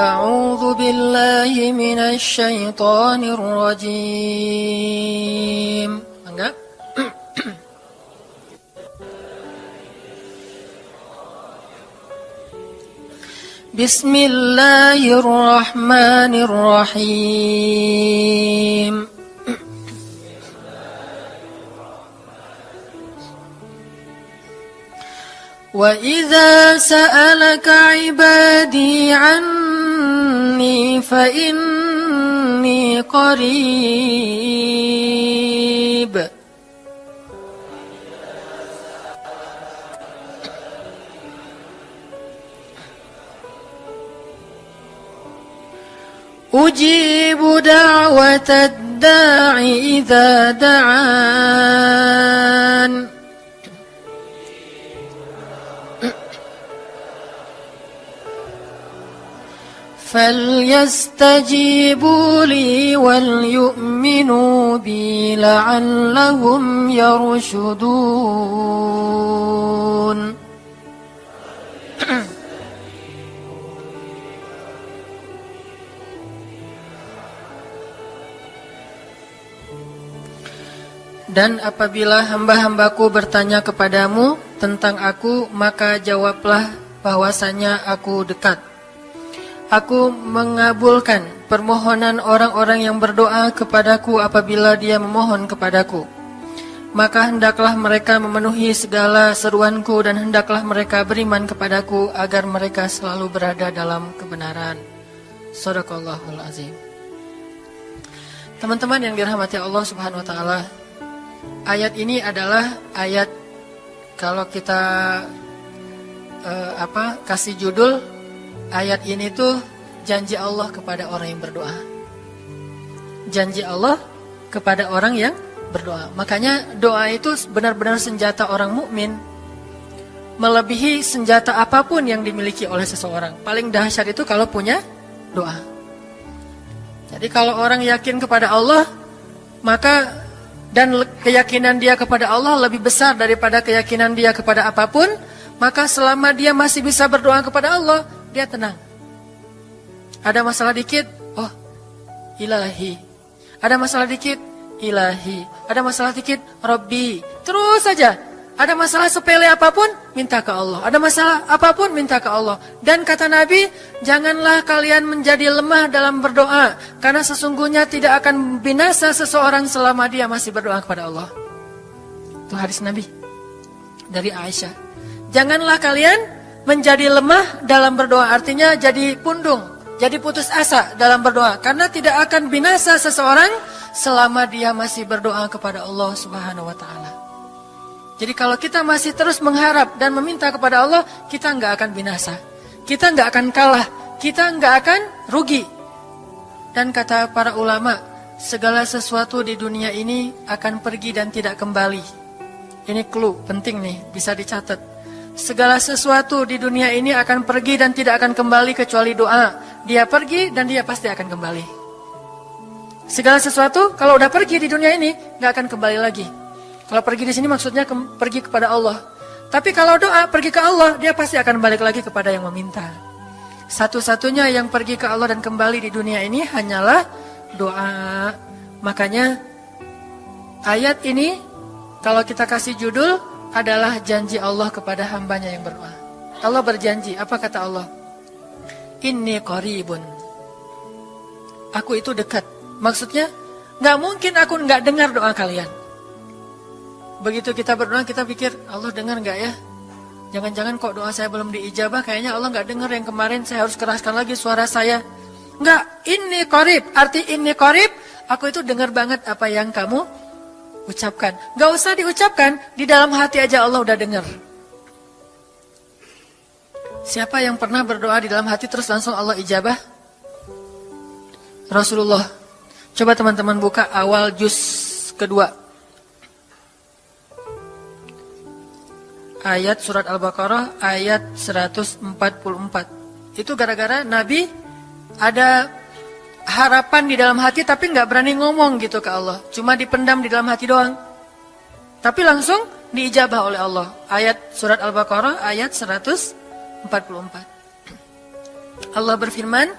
أعوذ بالله من الشيطان الرجيم. Enggak? بسم الله الرحمن الرحيم. وإذا سألك عبادي عني فإني قريب أجيب دعوة الداع إذا دعان فليستجيبوا لي وليؤمنوا بي لعلهم يرشدون. Dan apabila hamba-hambaku bertanya kepadamu tentang aku, maka jawablah bahwasanya aku dekat. Aku mengabulkan permohonan orang-orang yang berdoa kepadaku apabila dia memohon kepadaku. Maka hendaklah mereka memenuhi segala seruanku dan hendaklah mereka beriman kepadaku agar mereka selalu berada dalam kebenaran. Shadaqallahul azim. Teman-teman yang dirahmati Allah Subhanahu wa taala, ayat ini adalah ayat, kalau kita kasih judul, ayat ini tuh janji Allah kepada orang yang berdoa. Janji Allah kepada orang yang berdoa. Makanya doa itu benar-benar senjata orang mukmin, melebihi senjata apapun yang dimiliki oleh seseorang. Paling dahsyat itu kalau punya doa. Jadi kalau orang yakin kepada Allah, maka dan keyakinan dia kepada Allah lebih besar daripada keyakinan dia kepada apapun, maka selama dia masih bisa berdoa kepada Allah, dia tenang. Ada masalah dikit, oh ilahi. Ada masalah dikit, ilahi. Ada masalah dikit, Rabbi. Terus saja. Ada masalah sepele apapun, minta ke Allah. Ada masalah apapun, minta ke Allah. Dan kata Nabi, janganlah kalian menjadi lemah dalam berdoa, karena sesungguhnya tidak akan binasa seseorang selama dia masih berdoa kepada Allah. Itu hadis Nabi dari Aisyah. Janganlah kalian menjadi lemah dalam berdoa, artinya jadi pundung, jadi putus asa dalam berdoa, karena tidak akan binasa seseorang selama dia masih berdoa kepada Allah Subhanahu wa taala. Jadi kalau kita masih terus mengharap dan meminta kepada Allah, kita nggak akan binasa, kita nggak akan kalah, kita nggak akan rugi. Dan kata para ulama, segala sesuatu di dunia ini akan pergi dan tidak kembali. Ini clue penting nih, bisa dicatat. Segala sesuatu di dunia ini akan pergi dan tidak akan kembali kecuali doa. Dia pergi dan dia pasti akan kembali. Segala sesuatu kalau udah pergi di dunia ini nggak akan kembali lagi. Kalau pergi di sini maksudnya pergi kepada Allah. Tapi kalau doa pergi ke Allah, dia pasti akan balik lagi kepada yang meminta. Satu-satunya yang pergi ke Allah dan kembali di dunia ini hanyalah doa. Makanya ayat ini kalau kita kasih judul adalah janji Allah kepada hambanya yang berdoa. Allah berjanji, apa kata Allah? Inni qaribun. Aku itu dekat. Maksudnya, gak mungkin aku gak dengar doa kalian. Begitu kita berdoa, kita pikir, Allah dengar gak ya? Jangan-jangan kok doa saya belum diijabah, kayaknya Allah gak dengar yang kemarin, saya harus keraskan lagi suara saya. Enggak, inni qarib. Arti inni qarib, aku itu dengar banget apa yang kamu ucapkan. Gak usah diucapkan, di dalam hati aja Allah udah dengar. Siapa yang pernah berdoa di dalam hati terus langsung Allah ijabah? Rasulullah. Coba teman-teman buka awal juz kedua. Ayat surat Al-Baqarah ayat 144. Itu gara-gara Nabi ada harapan di dalam hati tapi gak berani ngomong gitu ke Allah. Cuma dipendam di dalam hati doang. Tapi langsung diijabah oleh Allah. Ayat surat Al-Baqarah ayat 144. Allah berfirman,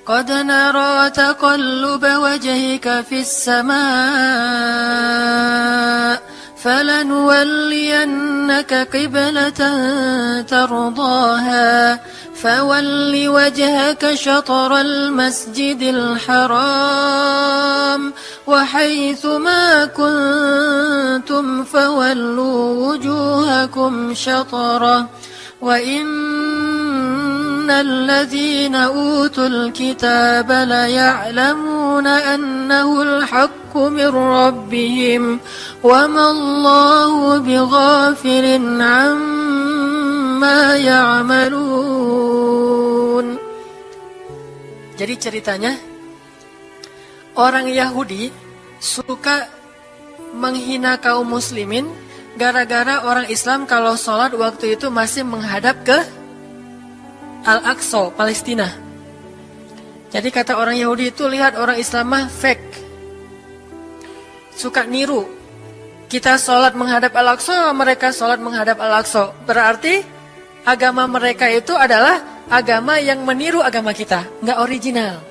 قد نرى تقلب وجهك في السماء فلنولينك قبلة ترضاها فول وجهك شطر المسجد الحرام وحيث ما كنتم فولوا وجوهكم شطره وإن الذين أوتوا الكتاب ليعلمون أنه الحق من ربهم وما الله بغافل عما يعملون. Jadi ceritanya orang Yahudi suka menghina kaum muslimin gara-gara orang Islam kalau sholat waktu itu masih menghadap ke Al-Aqsa, Palestina. Jadi kata orang Yahudi itu, lihat orang Islam mah fake, suka niru. Kita sholat menghadap Al-Aqsa, mereka sholat menghadap Al-Aqsa. Berarti agama mereka itu adalah agama yang meniru agama kita, nggak original.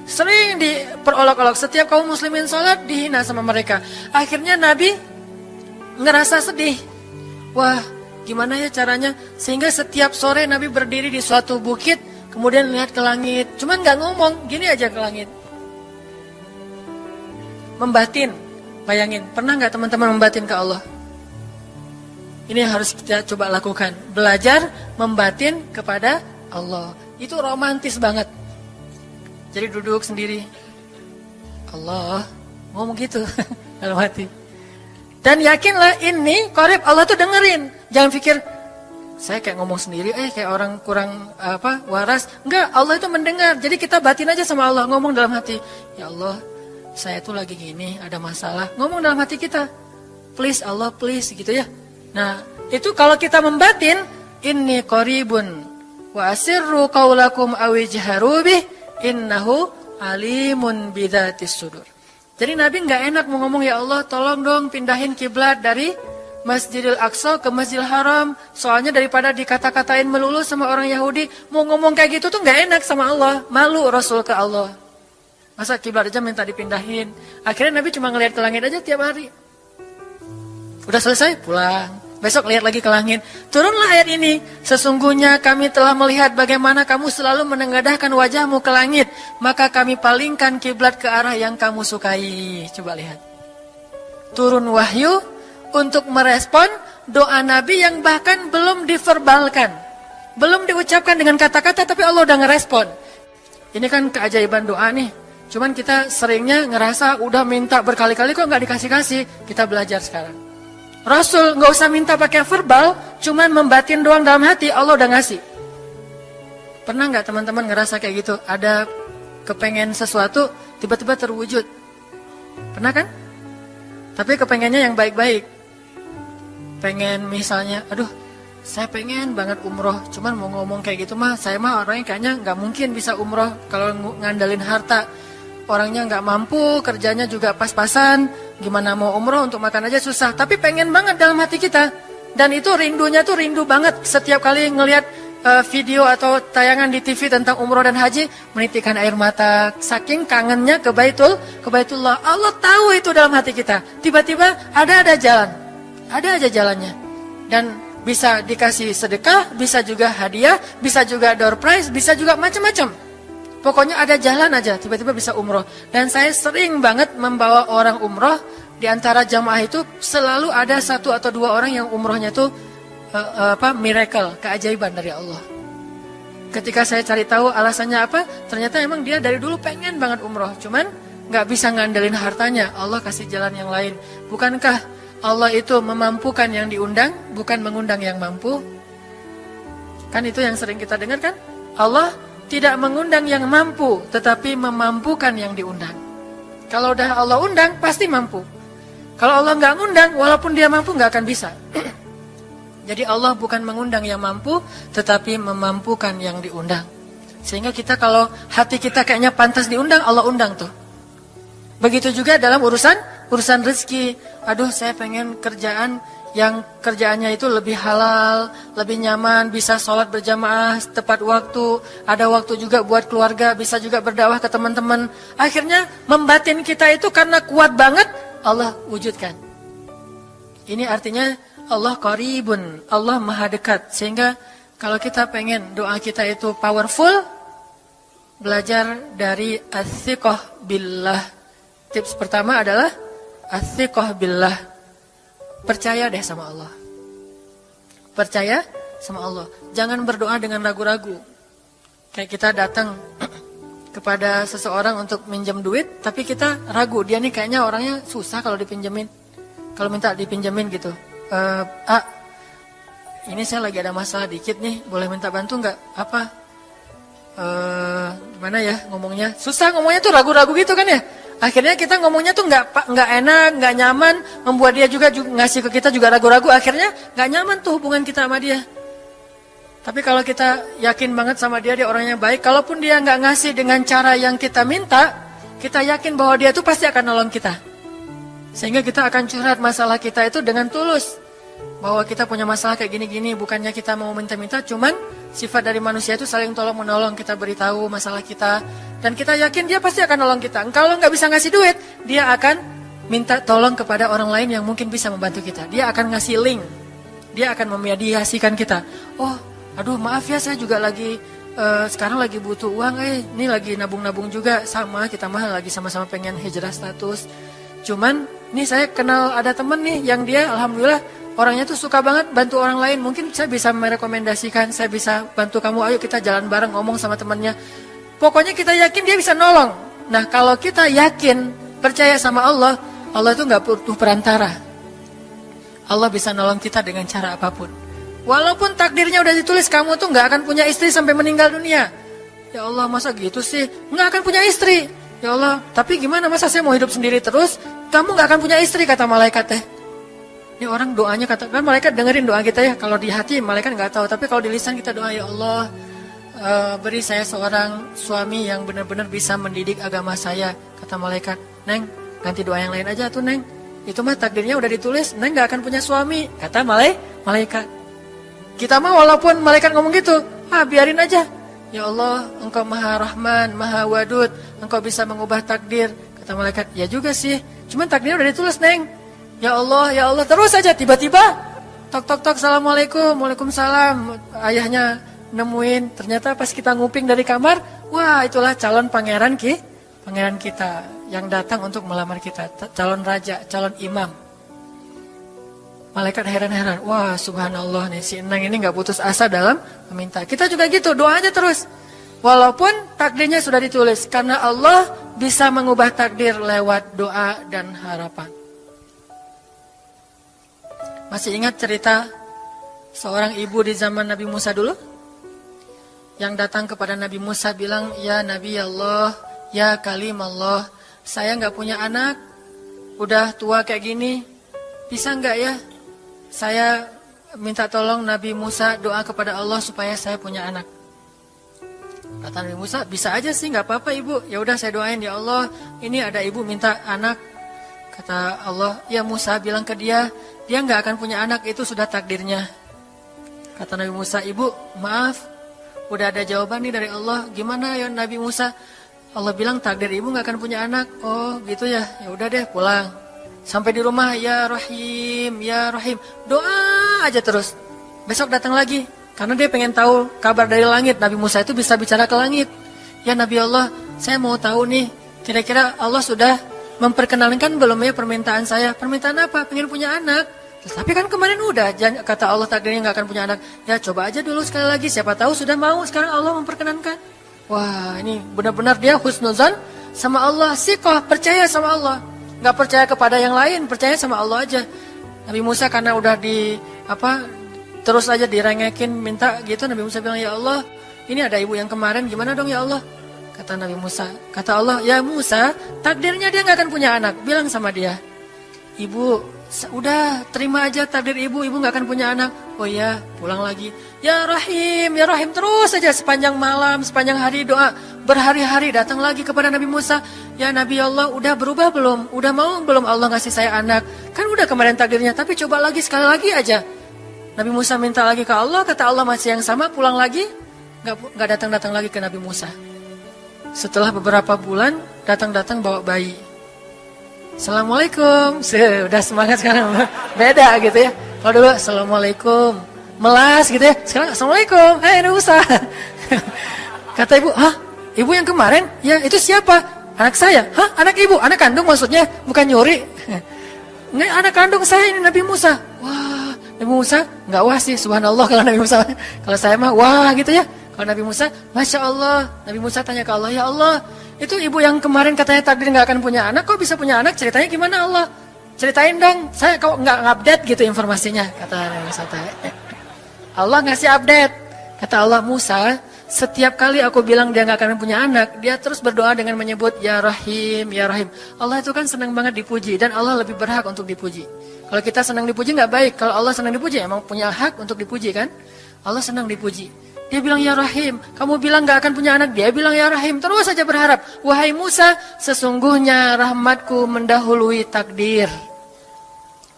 Sering diperolok-olok, setiap kaum muslimin sholat dihina sama mereka. Akhirnya Nabi ngerasa sedih. Wah, gimana ya caranya? Sehingga setiap sore Nabi berdiri di suatu bukit, kemudian lihat ke langit. Cuman gak ngomong, gini aja ke langit. Membatin, bayangin. Pernah gak teman-teman membatin ke Allah? Ini yang harus kita coba lakukan. Belajar membatin kepada Allah. Itu romantis banget. Jadi duduk sendiri. Allah, ngomong gitu dalam hati. Dan yakinlah ini korib Allah tuh dengerin. Jangan pikir saya kayak ngomong sendiri, kayak orang kurang waras. Enggak, Allah itu mendengar. Jadi kita batin aja sama Allah, ngomong dalam hati. Ya Allah, saya tuh lagi gini, ada masalah. Ngomong dalam hati kita. Please Allah, please gitu ya. Nah, itu kalau kita membatin, inni qaribun wa asirru qaulakum aw ijharu bih innahu alimun bidzatis sudur. Jadi Nabi nggak enak mau ngomong, ya Allah tolong dong pindahin kiblat dari Masjidil Aqsa ke Masjidil Haram. Soalnya daripada dikata-katain melulu sama orang Yahudi, mau ngomong kayak gitu tuh nggak enak sama Allah. Malu Rasul ke Allah. Masa kiblat aja minta dipindahin. Akhirnya Nabi cuma ngelihat ke langit aja tiap hari. Udah selesai, pulang. Besok lihat lagi ke langit. Turunlah ayat ini. Sesungguhnya kami telah melihat bagaimana kamu selalu menengadahkan wajahmu ke langit. Maka kami palingkan kiblat ke arah yang kamu sukai. Coba lihat. Turun wahyu untuk merespon doa Nabi yang bahkan belum diverbalkan. Belum diucapkan dengan kata-kata, tapi Allah udah ngerespon. Ini kan keajaiban doa nih. Cuman kita seringnya ngerasa udah minta berkali-kali kok nggak dikasih-kasih. Kita belajar sekarang. Rasul nggak usah minta pakai verbal, cuman membatin doang dalam hati, Allah udah ngasih. Pernah nggak teman-teman ngerasa kayak gitu? Ada kepengen sesuatu, tiba-tiba terwujud. Pernah kan? Tapi kepengennya yang baik-baik. Pengen misalnya, aduh, saya pengen banget umroh, cuman mau ngomong kayak gitu mah, saya mah orangnya kayaknya nggak mungkin bisa umroh kalau ngandalin harta. Orangnya nggak mampu, kerjanya juga pas-pasan, gimana mau umroh untuk makan aja susah. Tapi pengen banget dalam hati kita. Dan itu rindunya tuh rindu banget. Setiap kali ngelihat video atau tayangan di TV tentang umroh dan haji, menitikkan air mata. Saking kangennya ke Baitullah. Allah tahu itu dalam hati kita. Tiba-tiba ada jalan. Ada aja jalannya. Dan bisa dikasih sedekah, bisa juga hadiah, bisa juga door prize, bisa juga macam-macam. Pokoknya ada jalan aja, tiba-tiba bisa umroh. Dan saya sering banget membawa orang umroh. Di antara jamaah itu selalu ada 1 atau 2 orang yang umrohnya tuh miracle, keajaiban dari Allah. Ketika saya cari tahu alasannya apa, ternyata emang dia dari dulu pengen banget umroh. Cuman gak bisa ngandelin hartanya, Allah kasih jalan yang lain. Bukankah Allah itu memampukan yang diundang, bukan mengundang yang mampu? Kan itu yang sering kita dengar kan? Allah tidak mengundang yang mampu, tetapi memampukan yang diundang. Kalau udah Allah undang, pasti mampu. Kalau Allah nggak ngundang, walaupun dia mampu nggak akan bisa. Jadi Allah bukan mengundang yang mampu, tetapi memampukan yang diundang. Sehingga kita kalau hati kita kayaknya pantas diundang, Allah undang tuh. Begitu juga dalam urusan rezeki. Aduh, saya pengen kerjaan yang kerjaannya itu lebih halal, lebih nyaman, bisa sholat berjamaah tepat waktu, ada waktu juga buat keluarga, bisa juga berdakwah ke teman-teman. Akhirnya membatin kita itu karena kuat banget, Allah wujudkan. Ini artinya Allah qaribun, Allah maha dekat. Sehingga kalau kita pengen doa kita itu powerful, belajar dari as-siqah billah. Tips pertama adalah as-siqah billah. Percaya deh sama Allah. Percaya sama Allah. Jangan berdoa dengan ragu-ragu. Kayak kita datang kepada seseorang untuk minjem duit, tapi kita ragu. Dia nih kayaknya orangnya susah kalau dipinjemin. Kalau minta dipinjemin gitu. Ini saya lagi ada masalah dikit nih. Boleh minta bantu nggak? Apa? Gimana ya ngomongnya? Susah ngomongnya tuh ragu-ragu gitu kan ya. Akhirnya kita ngomongnya tuh nggak enak, nggak nyaman, membuat dia juga ngasih ke kita juga ragu-ragu. Akhirnya nggak nyaman tuh hubungan kita sama dia. Tapi kalau kita yakin banget sama dia orangnya baik, kalaupun dia nggak ngasih dengan cara yang kita minta, kita yakin bahwa dia tuh pasti akan nolong kita. Sehingga kita akan curhat masalah kita itu dengan tulus. Bahwa kita punya masalah kayak gini-gini, bukannya kita mau minta-minta, cuman sifat dari manusia itu saling tolong-menolong. Kita beritahu masalah kita, dan kita yakin dia pasti akan nolong kita. Kalau nggak bisa ngasih duit, dia akan minta tolong kepada orang lain yang mungkin bisa membantu kita. Dia akan ngasih link, dia akan memediasikan kita. Oh, aduh maaf ya, saya juga lagi sekarang lagi butuh uang. Ini lagi nabung-nabung juga, sama kita mah lagi sama-sama pengen hijrah status. Cuman, nih saya kenal ada temen nih yang dia alhamdulillah orangnya tuh suka banget bantu orang lain. Mungkin saya bisa merekomendasikan, saya bisa bantu kamu, ayo kita jalan bareng, ngomong sama temannya. Pokoknya kita yakin dia bisa nolong. Nah kalau kita yakin, percaya sama Allah, Allah itu gak butuh perantara. Allah bisa nolong kita dengan cara apapun. Walaupun takdirnya udah ditulis, kamu tuh gak akan punya istri sampai meninggal dunia. Ya Allah masa gitu sih, gak akan punya istri. Ya Allah, tapi gimana masa saya mau hidup sendiri terus? Kamu gak akan punya istri, kata malaikat teh. Ini orang doanya kata kan malaikat dengerin doa kita ya. Kalau di hati malaikat nggak tahu, tapi kalau di lisan kita doa, ya Allah beri saya seorang suami yang benar-benar bisa mendidik agama saya. Kata malaikat, Neng ganti doa yang lain aja tuh Neng. Itu mah takdirnya udah ditulis, Neng nggak akan punya suami. Kata malaikat. Kita mah walaupun malaikat ngomong gitu, biarin aja. Ya Allah, Engkau Maha Rahman, Maha Wadud, Engkau bisa mengubah takdir. Kata malaikat, ya juga sih. Cuman takdirnya udah ditulis Neng. Ya Allah, terus aja tiba-tiba tok, assalamualaikum, waalaikumsalam. Ayahnya nemuin, ternyata pas kita nguping dari kamar, wah itulah calon pangeran kita yang datang untuk melamar kita, calon raja, calon imam. Malaikat heran-heran, wah subhanallah nih si Enang ini gak putus asa dalam meminta. Kita juga gitu, doa aja terus. Walaupun takdirnya sudah ditulis, karena Allah bisa mengubah takdir lewat doa dan harapan. Masih ingat cerita seorang ibu di zaman Nabi Musa dulu? Yang datang kepada Nabi Musa bilang, ya Nabi Allah, ya Kalim Allah, saya gak punya anak, udah tua kayak gini, bisa gak ya? Saya minta tolong Nabi Musa doa kepada Allah supaya saya punya anak. Kata Nabi Musa, bisa aja sih, gak apa-apa ibu. Ya udah saya doain, ya Allah, ini ada ibu minta anak. Kata Allah, ya Musa bilang ke dia gak akan punya anak, itu sudah takdirnya. Kata Nabi Musa, ibu maaf, udah ada jawaban nih dari Allah. Gimana ya Nabi Musa? Allah bilang takdir ibu gak akan punya anak. Oh gitu ya, ya udah deh pulang. Sampai di rumah, ya Rahim, ya Rahim, doa aja terus. Besok datang lagi, karena dia pengen tahu kabar dari langit. Nabi Musa itu bisa bicara ke langit. Ya Nabi Allah, saya mau tahu nih, kira-kira Allah sudah memperkenalkan belum ya permintaan saya? Permintaan apa? Pengen punya anak. Tapi kan kemarin udah, kata Allah takdirnya gak akan punya anak. Ya coba aja dulu sekali lagi, siapa tahu sudah mau. Sekarang Allah memperkenankan. Wah ini benar-benar dia husnuzan sama Allah. Siqah, percaya sama Allah. Gak percaya kepada yang lain, percaya sama Allah aja. Nabi Musa karena udah terus aja direngekin minta gitu. Nabi Musa bilang, ya Allah, ini ada ibu yang kemarin, gimana dong ya Allah? Kata Nabi Musa, kata Allah, ya Musa, takdirnya dia gak akan punya anak. Bilang sama dia, ibu, udah terima aja takdir ibu gak akan punya anak. Oh iya, pulang lagi. Ya Rahim terus saja sepanjang malam, sepanjang hari doa. Berhari-hari datang lagi kepada Nabi Musa. Ya Nabi Allah, udah berubah belum? Udah mau belum Allah ngasih saya anak? Kan udah kemarin takdirnya, tapi coba lagi sekali lagi aja. Nabi Musa minta lagi ke Allah, kata Allah masih yang sama, pulang lagi. Gak datang-datang lagi ke Nabi Musa. Setelah beberapa bulan, datang-datang bawa bayi. Assalamualaikum. Udah semangat sekarang. Beda gitu ya. Kalau dulu Assalamualaikum, melas gitu ya. Sekarang Assalamualaikum, Nabi Musa. Kata ibu, ibu yang kemarin? Ya itu siapa? Anak saya. Anak ibu? Anak kandung maksudnya? Bukan nyuri. Nggak, anak kandung saya ini Nabi Musa. Wah, Nabi Musa nggak wah sih, subhanallah kalau Nabi Musa. Kalau saya mah wah gitu ya. Kalau Nabi Musa, Masya Allah. Nabi Musa tanya ke Allah, ya Allah, itu ibu yang kemarin katanya takdir nggak akan punya anak, kok bisa punya anak? Ceritanya gimana Allah? Ceritain dong, saya kok nggak update gitu informasinya, kata Nabi Musa. Allah ngasih update, kata Allah, Musa, setiap kali aku bilang dia nggak akan punya anak, dia terus berdoa dengan menyebut Ya Rahim, Ya Rahim. Allah itu kan senang banget dipuji, dan Allah lebih berhak untuk dipuji. Kalau kita senang dipuji nggak baik, kalau Allah senang dipuji, emang punya hak untuk dipuji kan? Allah senang dipuji. Dia bilang Ya Rahim, kamu bilang gak akan punya anak, dia bilang Ya Rahim, terus saja berharap. Wahai Musa, sesungguhnya rahmatku mendahului takdir.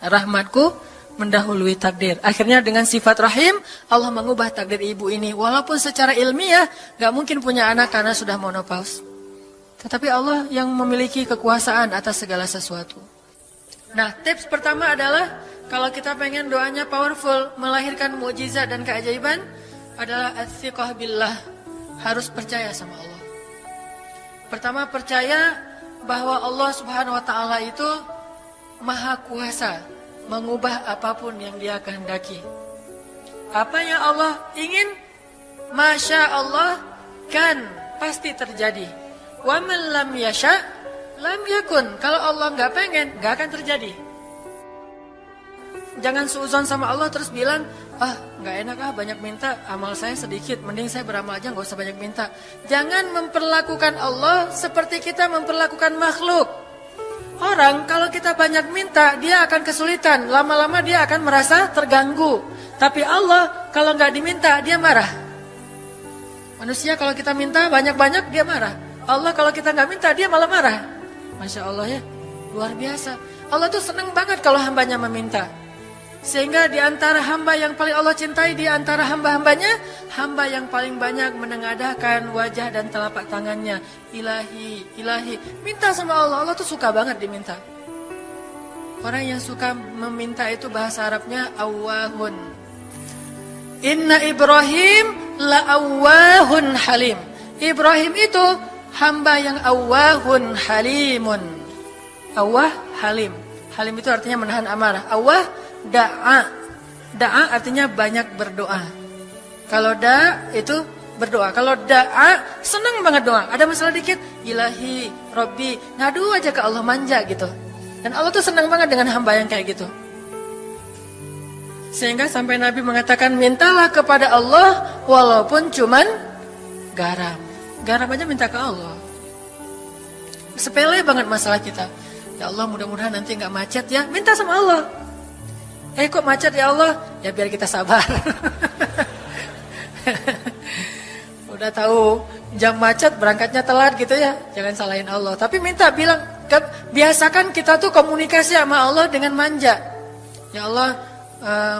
Rahmatku mendahului takdir. Akhirnya dengan sifat Rahim, Allah mengubah takdir ibu ini. Walaupun secara ilmiah gak mungkin punya anak karena sudah menopause. Tetapi Allah yang memiliki kekuasaan atas segala sesuatu. Nah, tips pertama adalah kalau kita pengen doanya powerful, melahirkan mukjizat dan keajaiban, adalah at-thiqah billah, harus percaya sama Allah. Pertama, percaya bahwa Allah Subhanahu wa taala itu Maha Kuasa mengubah apapun yang Dia kehendaki. Apa yang Allah ingin, Masya Allah kan pasti terjadi. Wa man lam yasha lam yakun. Kalau Allah nggak pengen, nggak akan terjadi. Jangan suudzon sama Allah terus bilang, nggak enak banyak minta, amal saya sedikit, mending saya beramal aja nggak usah banyak minta. Jangan memperlakukan Allah seperti kita memperlakukan makhluk. Orang kalau kita banyak minta, dia akan kesulitan, lama-lama dia akan merasa terganggu. Tapi Allah kalau nggak diminta, dia marah. Manusia kalau kita minta banyak-banyak, dia marah. Allah kalau kita nggak minta, dia malah marah. Masya Allah ya, luar biasa. Allah tuh senang banget kalau hambanya meminta. Sehingga di antara hamba yang paling Allah cintai, di antara hamba-hambanya, hamba yang paling banyak menengadahkan wajah dan telapak tangannya. Ilahi, ilahi. Minta sama Allah, Allah tuh suka banget diminta. Orang yang suka meminta itu bahasa Arabnya awwahun. Inna Ibrahim la awwahun halim. Ibrahim itu hamba yang awwahun halimun. Awwah, halim. Halim itu artinya menahan amarah. Awwah, da'a. Da'a artinya banyak berdoa. Kalau da' itu berdoa. Kalau da'a senang banget doa. Ada masalah dikit, ilahi, Robbi, ngadu aja ke Allah, manja gitu. Dan Allah tuh senang banget dengan hamba yang kayak gitu. Sehingga sampai Nabi mengatakan, mintalah kepada Allah walaupun cuman garam. Garam aja minta ke Allah. Sepele banget masalah kita. Ya Allah, mudah-mudahan nanti nggak macet ya. Minta sama Allah. Kok macet ya Allah? Ya biar kita sabar. Udah tahu jam macet berangkatnya telat gitu ya. Jangan salahin Allah. Tapi minta, bilang, biasakan kita tuh komunikasi sama Allah dengan manja. Ya Allah,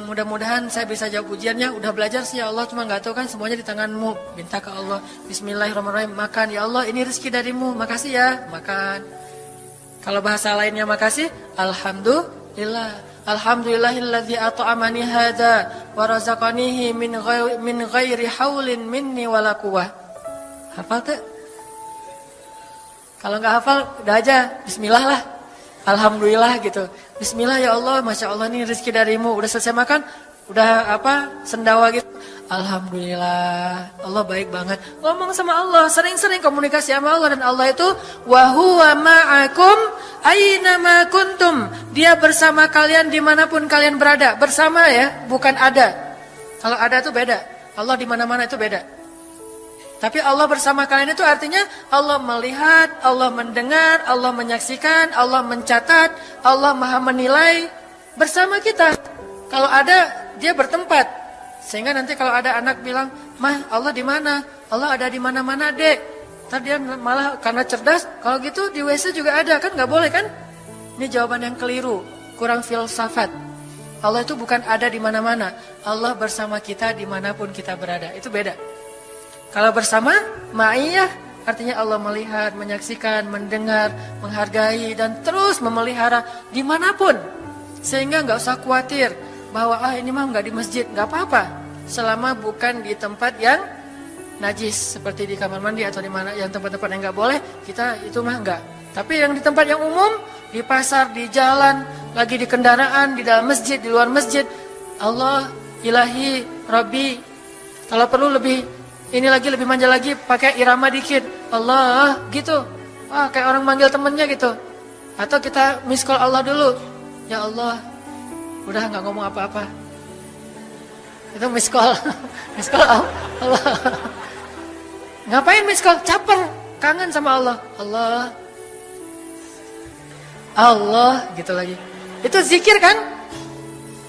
mudah-mudahan saya bisa jawab ujiannya. Udah belajar sih ya Allah, cuma nggak tahu kan semuanya di tanganmu. Minta ke Allah. Bismillahirrahmanirrahim. Makan ya Allah, ini rezeki darimu. Makasih ya, makan. Kalau bahasa lainnya makasih, alhamdulillah. Alhamdulillahilladzi at'amani hadza wa razaqanihi min ghairi haulin minni wala quwwah. Hafal tuh? Kalau enggak hafal, udah aja bismillah lah. Alhamdulillah gitu. Bismillah ya Allah, Masya Allah nih rezeki darimu. Udah selesai makan, udah sendawa gitu. Alhamdulillah, Allah baik banget. Ngomong sama Allah, sering-sering komunikasi sama Allah. Dan Allah itu wa huwa ma'akum aina ma kuntum. Dia bersama kalian dimanapun kalian berada. Bersama ya, bukan ada. Kalau ada itu beda. Allah di mana-mana itu beda. Tapi Allah bersama kalian itu artinya Allah melihat, Allah mendengar, Allah menyaksikan, Allah mencatat, Allah maha menilai bersama kita. Kalau ada dia bertempat. Sehingga nanti kalau ada anak bilang, "Mah, Allah di mana?" Allah ada di mana-mana, Dek. Ntar dia malah karena cerdas, kalau gitu di WC juga ada, kan nggak boleh kan? Ini jawaban yang keliru, kurang filsafat. Allah itu bukan ada di mana-mana. Allah bersama kita dimanapun kita berada. Itu beda. Kalau bersama, ma'iyah, artinya Allah melihat, menyaksikan, mendengar, menghargai, dan terus memelihara dimanapun. Sehingga nggak usah khawatir bahwa ini mah nggak di masjid, nggak apa-apa. Selama bukan di tempat yang najis, seperti di kamar mandi atau di mana yang tempat-tempat yang nggak boleh, kita itu mah nggak. Tapi yang di tempat yang umum, di pasar, di jalan, lagi di kendaraan, di dalam masjid, di luar masjid, Allah, Ilahi, Rabbi. Kalau perlu lebih, ini lagi lebih manja lagi, pakai irama dikit, Allah, gitu. Wah, kayak orang manggil temennya gitu. Atau kita miss call Allah dulu, ya Allah, udah nggak ngomong apa-apa. Itu miss call, miss call Allah. Ngapain miss call? Caper, kangen sama Allah. Allah, Allah, gitu lagi. Itu zikir kan?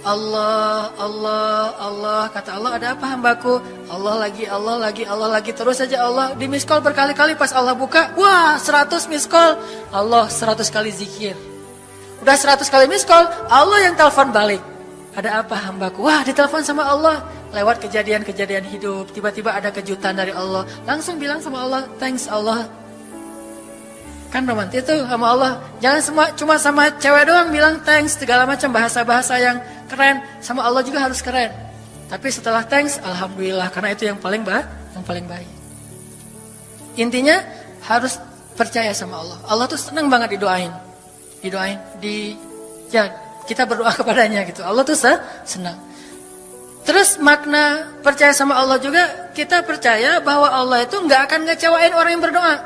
Allah, Allah, Allah. Kata Allah, ada apa hambaku? Allah lagi, Allah lagi, Allah lagi. Terus saja Allah di miss call berkali-kali. Pas Allah buka, wah 100 miss call. Allah 100 kali zikir. Udah 100 kali miss call, Allah yang telepon balik. Ada apa hambaku? Wah, ditelepon sama Allah. Lewat kejadian-kejadian hidup, tiba-tiba ada kejutan dari Allah. Langsung bilang sama Allah, thanks Allah. Kan romantis tuh sama Allah. Jangan cuma sama cewek doang bilang thanks, segala macam bahasa-bahasa yang keren. Sama Allah juga harus keren. Tapi setelah thanks, alhamdulillah, karena itu yang paling baik. Intinya harus percaya sama Allah. Allah tuh senang banget didoain, ya kita berdoa kepadanya gitu. Allah tuh senang. Terus makna percaya sama Allah juga, kita percaya bahwa Allah itu nggak akan ngecewain orang yang berdoa.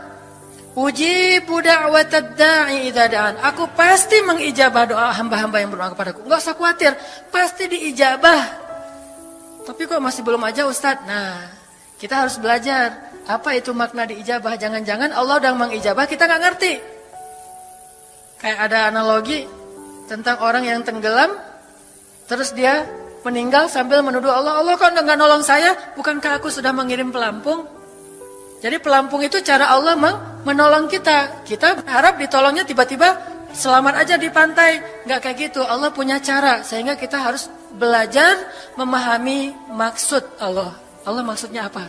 Ujibu da'watad da'i idza da'an. Aku pasti mengijabah doa hamba-hamba yang berdoa kepadaku. Enggak usah khawatir, pasti diijabah. Tapi kok masih belum aja Ustaz? Nah, kita harus belajar apa itu makna diijabah. Jangan-jangan Allah udah mengijabah, kita nggak ngerti. Kayak ada analogi tentang orang yang tenggelam, terus dia meninggal sambil menuduh Allah, Allah kok nggak nolong saya? Bukankah aku sudah mengirim pelampung? Jadi pelampung itu cara Allah menolong kita. Kita berharap ditolongnya tiba-tiba selamat aja di pantai. Nggak kayak gitu. Allah punya cara. Sehingga kita harus belajar memahami maksud Allah. Allah maksudnya apa?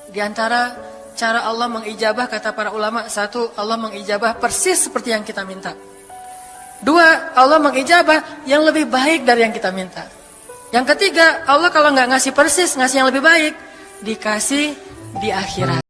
Di antara cara Allah mengijabah, kata para ulama, satu, Allah mengijabah persis seperti yang kita minta. Dua, Allah mengijabah yang lebih baik dari yang kita minta. Yang ketiga, Allah kalau nggak ngasih persis, ngasih yang lebih baik, dikasih di akhirat.